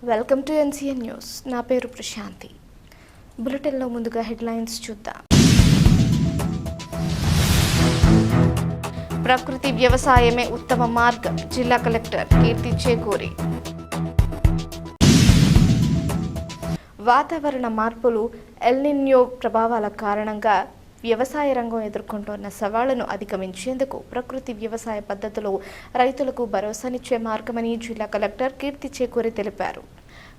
Welcome to NCN news. నా పేరు ప్రశాంతి. బులెటిన్లో ముందుగా హెడ్లైన్స్ చూద్దాం. ప్రకృతి వ్యవసాయమే ఉత్తమ మార్గం, జిల్లా కలెక్టర్ కీర్తి చేకూరి. వాతావరణ మార్పులు, ఎల్ నిన్యో ప్రభావాల కారణంగా వ్యవసాయ రంగం ఎదుర్కొంటున్న సవాళ్లను అధిగమించేందుకు ప్రకృతి వ్యవసాయ పద్ధతులు రైతులకు భరోసానిచ్చే మార్గమని జిల్లా కలెక్టర్ కీర్తి చేకూరి తెలిపారు.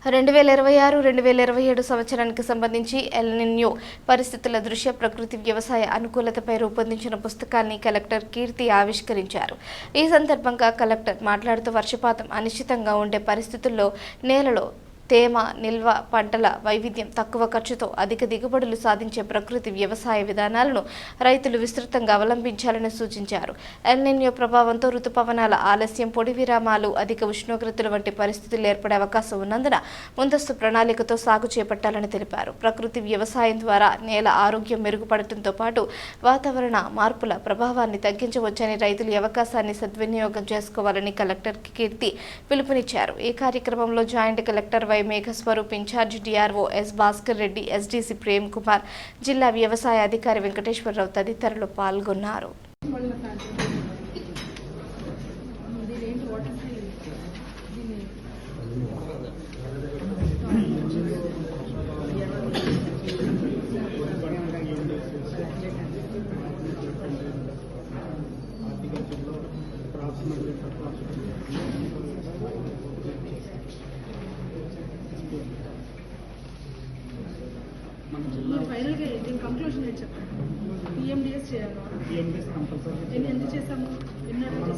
2026-2027 సంవత్సరానికి సంబంధించి ఎల్ నిన్యో పరిస్థితుల దృష్ట్యా ప్రకృతి వ్యవసాయ అనుకూలతపై రూపొందించిన పుస్తకాన్ని కలెక్టర్ కీర్తి ఆవిష్కరించారు. ఈ సందర్భంగా కలెక్టర్ మాట్లాడుతూ వర్షపాతం అనిశ్చితంగా ఉండే పరిస్థితుల్లో నేలలో తేమ నిల్వ, పంటల వైవిధ్యం, తక్కువ ఖర్చుతో అధిక దిగుబడులు సాధించే ప్రకృతి వ్యవసాయ విధానాలను రైతులు విస్తృతంగా అవలంబించాలని సూచించారు. ఎల్ నిన్యో ప్రభావంతో రుతుపవనాల ఆలస్యం, పొడి విరామాలు, అధిక ఉష్ణోగ్రతలు వంటి పరిస్థితులు ఏర్పడే అవకాశం ఉన్నందున ముందస్తు ప్రణాళికతో సాగు చేపట్టాలని తెలిపారు. ప్రకృతి వ్యవసాయం ద్వారా నేల ఆరోగ్యం మెరుగుపడటంతో పాటు వాతావరణ మార్పుల ప్రభావాన్ని తగ్గించవచ్చని రైతులు ఈ అవకాశాన్ని సద్వినియోగం చేసుకోవాలని కలెక్టర్ కీర్తి పిలుపునిచ్చారు. ఈ కార్యక్రమంలో joint collector Meghaswaroop, in charge DRO S Bhaskar Reddy, SDC Prem Kumar, జిల్లా వ్యవసాయ అధికారి వెంకటేశ్వరరావు తదితరులు పాల్గొన్నారు. ఫైనల్గా దీని కంక్లూషన్ ఏంటి చెప్పండి. పిఎండిఎస్ చేయాలా? PMDS compulsory. ఎంత చేసాము? ఎన్ని అడుగులు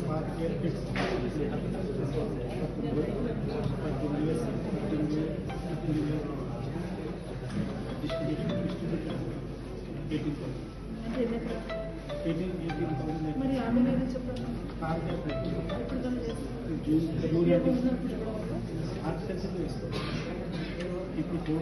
మరి ఆమె మీద చెప్పండి. ఇప్పుడు